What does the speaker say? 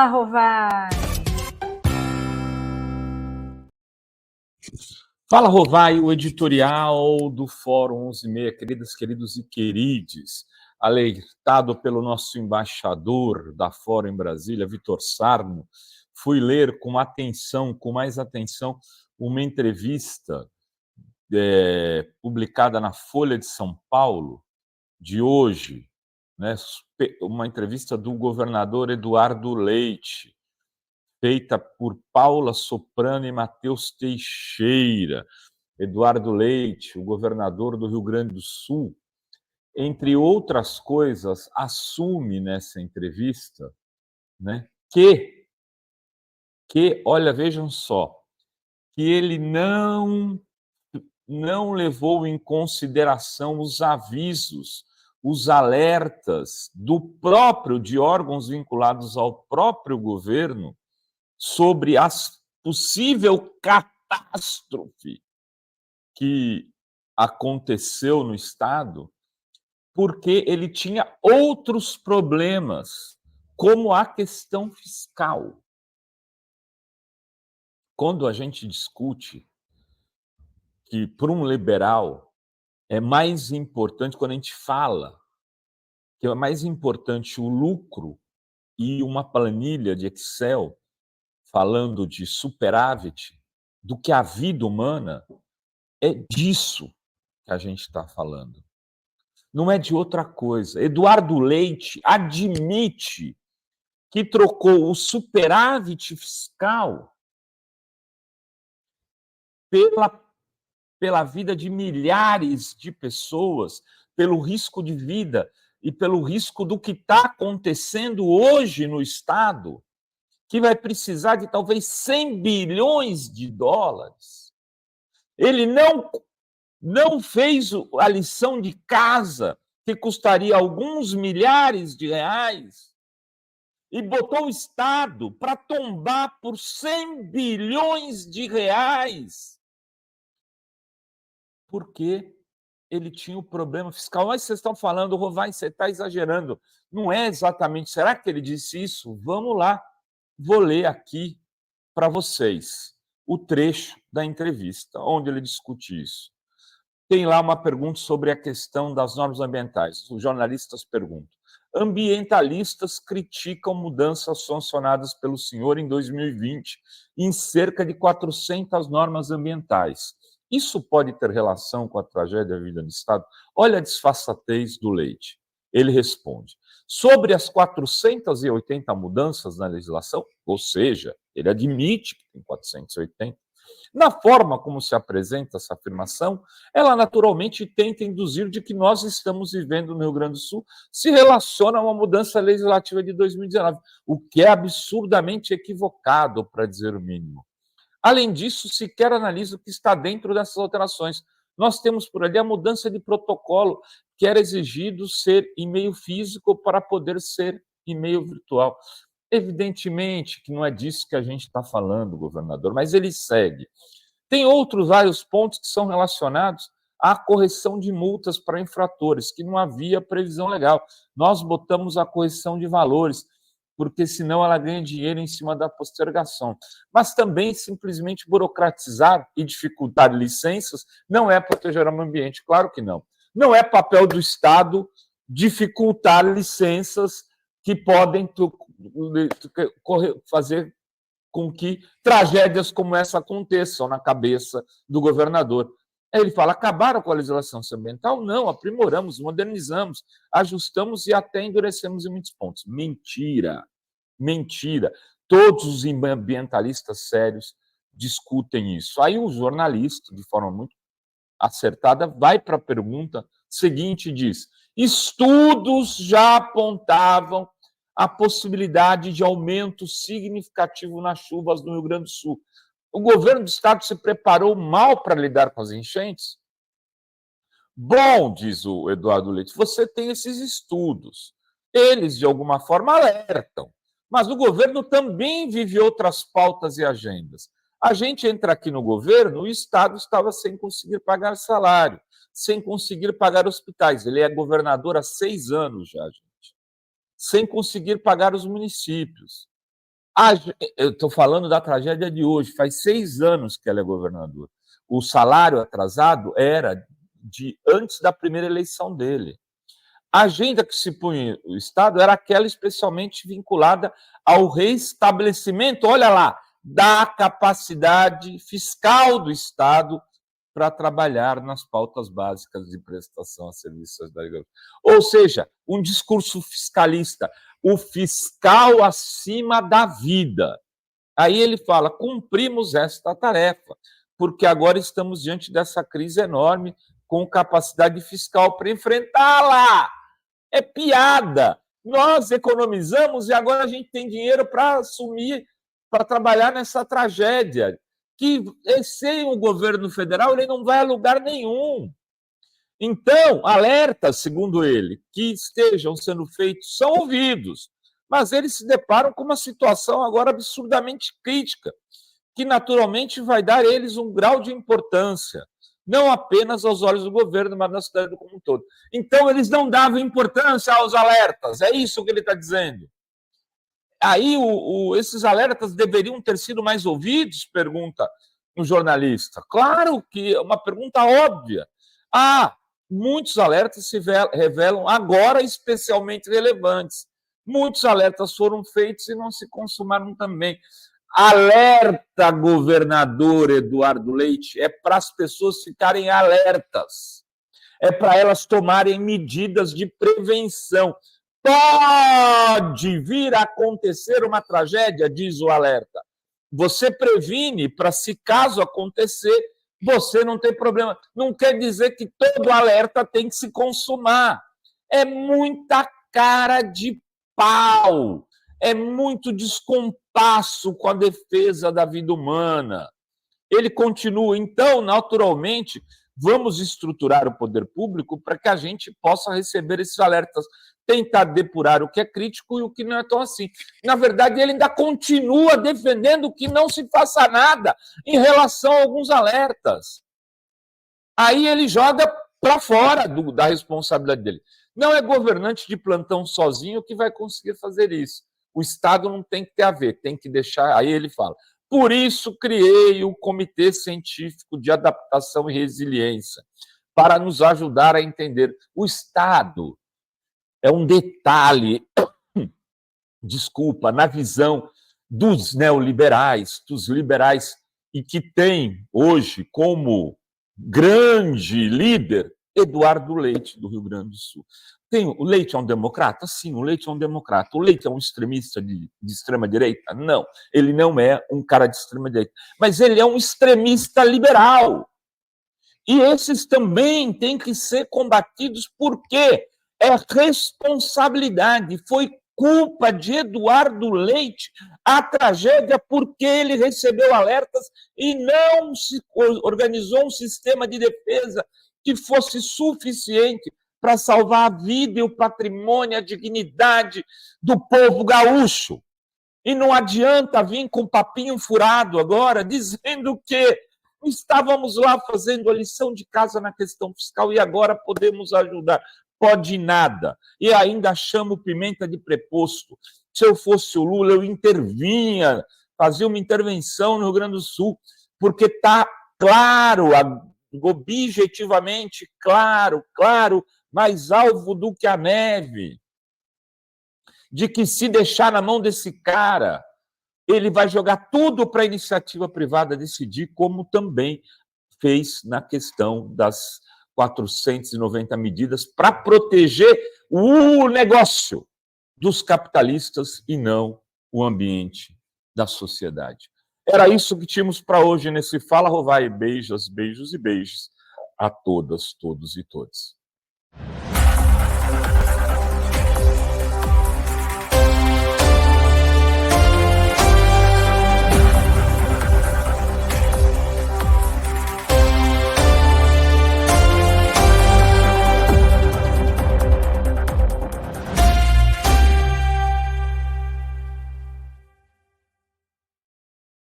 Fala, Rovai! Fala, Rovai, o editorial do Fórum 11:30, queridas, queridos e querides, alertado pelo nosso embaixador da Fórum em Brasília, Vitor Sarno, fui ler com atenção, com mais atenção, uma entrevista publicada na Folha de São Paulo, de hoje, né, uma entrevista do governador Eduardo Leite, feita por Paula Soprano e Matheus Teixeira. Eduardo Leite, o governador do Rio Grande do Sul, entre outras coisas, assume nessa entrevista, né, olha, vejam só, que ele não levou em consideração os avisos, os alertas de órgãos vinculados ao próprio governo sobre a possível catástrofe que aconteceu no Estado, porque ele tinha outros problemas, como a questão fiscal. Quando a gente discute que, para um liberal, é mais importante, quando a gente fala que é mais importante o lucro e uma planilha de Excel falando de superávit do que a vida humana, é disso que a gente está falando. Não é de outra coisa. Eduardo Leite admite que trocou o superávit fiscal pela vida de milhares de pessoas, pelo risco de vida e pelo risco do que está acontecendo hoje no Estado, que vai precisar de talvez 100 bilhões de dólares. Ele não fez a lição de casa, que custaria alguns milhares de reais, e botou o Estado para tombar por 100 bilhões de reais, porque ele tinha o problema fiscal. Mas vocês estão falando, Rovai, você está exagerando. Não é exatamente. Será que ele disse isso? Vamos lá. Vou ler aqui para vocês o trecho da entrevista, onde ele discute isso. Tem lá uma pergunta sobre a questão das normas ambientais. Os jornalistas perguntam. Ambientalistas criticam mudanças sancionadas pelo senhor em 2020 em cerca de 400 normas ambientais. Isso pode ter relação com a tragédia vivida no Estado? Olha a disfarçatez do Leite. Ele responde. Sobre as 480 mudanças na legislação, ou seja, ele admite que tem 480, na forma como se apresenta essa afirmação, ela naturalmente tenta induzir de que nós estamos vivendo no Rio Grande do Sul se relaciona a uma mudança legislativa de 2019, o que é absurdamente equivocado, para dizer o mínimo. Além disso, sequer analisa o que está dentro dessas alterações. Nós temos por ali a mudança de protocolo, que era exigido ser e-mail físico para poder ser e-mail virtual. Evidentemente que não é disso que a gente está falando, governador, mas ele segue. Tem outros vários pontos que são relacionados à correção de multas para infratores, que não havia previsão legal. Nós botamos a correção de valores, porque senão ela ganha dinheiro em cima da postergação. Mas também simplesmente burocratizar e dificultar licenças não é proteger o meio ambiente, claro que não. Não é papel do Estado dificultar licenças que podem fazer com que tragédias como essa aconteçam na cabeça do governador. Aí ele fala, acabaram com a legislação ambiental? Não, aprimoramos, modernizamos, ajustamos e até endurecemos em muitos pontos. Mentira, mentira. Todos os ambientalistas sérios discutem isso. Aí o jornalista, de forma muito acertada, vai para a pergunta seguinte e diz, estudos já apontavam a possibilidade de aumento significativo nas chuvas no Rio Grande do Sul. O governo do estado se preparou mal para lidar com as enchentes? Bom, diz o Eduardo Leite, você tem esses estudos. Eles, de alguma forma, alertam. Mas o governo também vive outras pautas e agendas. A gente entra aqui no governo, o Estado estava sem conseguir pagar salário, sem conseguir pagar hospitais. Ele é governador há 6 anos já, gente. Sem conseguir pagar os municípios. Eu estou falando da tragédia de hoje, faz 6 anos que ela é governadora. O salário atrasado era de antes da primeira eleição dele. A agenda que se punha o Estado era aquela especialmente vinculada ao reestabelecimento, olha lá, da capacidade fiscal do Estado para trabalhar nas pautas básicas de prestação a serviços da agricultura. Ou seja, um discurso fiscalista, o fiscal acima da vida. Aí ele fala, cumprimos esta tarefa, porque agora estamos diante dessa crise enorme, com capacidade fiscal para enfrentá-la. É piada. Nós economizamos e agora a gente tem dinheiro para assumir, para trabalhar nessa tragédia, que sem o governo federal ele não vai a lugar nenhum. Então, alertas, segundo ele, que estejam sendo feitos são ouvidos, mas eles se deparam com uma situação agora absurdamente crítica, que naturalmente vai dar a eles um grau de importância, não apenas aos olhos do governo, mas na cidade como um todo. Então, eles não davam importância aos alertas, é isso que ele está dizendo. Aí, esses alertas deveriam ter sido mais ouvidos, pergunta o jornalista. Claro que é uma pergunta óbvia. Muitos alertas se revelam agora especialmente relevantes. Muitos alertas foram feitos e não se consumaram também. Alerta, governador Eduardo Leite, é para as pessoas ficarem alertas, é para elas tomarem medidas de prevenção. Pode vir a acontecer uma tragédia, diz o alerta. Você previne para, se caso acontecer, você não tem problema. Não quer dizer que todo alerta tem que se consumar. É muita cara de pau. É muito descompasso com a defesa da vida humana. Ele continua, então, naturalmente, vamos estruturar o poder público para que a gente possa receber esses alertas, tentar depurar o que é crítico e o que não é tão assim. Na verdade, ele ainda continua defendendo que não se faça nada em relação a alguns alertas. Aí ele joga para fora da responsabilidade dele. Não é governante de plantão sozinho que vai conseguir fazer isso. O Estado não tem que ter a ver, tem que deixar... Aí ele fala, por isso criei o Comitê Científico de Adaptação e Resiliência, para nos ajudar a entender. O Estado é um detalhe, desculpa, na visão dos neoliberais, dos liberais, e que tem hoje como grande líder Eduardo Leite, do Rio Grande do Sul. O Leite é um democrata? Sim, o Leite é um democrata. O Leite é um extremista de extrema-direita? Não, ele não é um cara de extrema-direita. Mas ele é um extremista liberal. E esses também têm que ser combatidos, porque é responsabilidade, foi culpa de Eduardo Leite a tragédia, porque ele recebeu alertas e não se organizou um sistema de defesa que fosse suficiente para salvar a vida e o patrimônio, a dignidade do povo gaúcho. E não adianta vir com papinho furado agora, dizendo que estávamos lá fazendo a lição de casa na questão fiscal e agora podemos ajudar. Pode nada. E ainda chamo Pimenta de preposto. Se eu fosse o Lula, eu intervinha, fazia uma intervenção no Rio Grande do Sul, porque está claro, objetivamente claro, mais alvo do que a neve, de que se deixar na mão desse cara, ele vai jogar tudo para a iniciativa privada decidir, como também fez na questão das 490 medidas para proteger o negócio dos capitalistas e não o ambiente da sociedade. Era isso que tínhamos para hoje nesse Fala Rovai. Beijos, beijos e beijos a todas, todos e todas.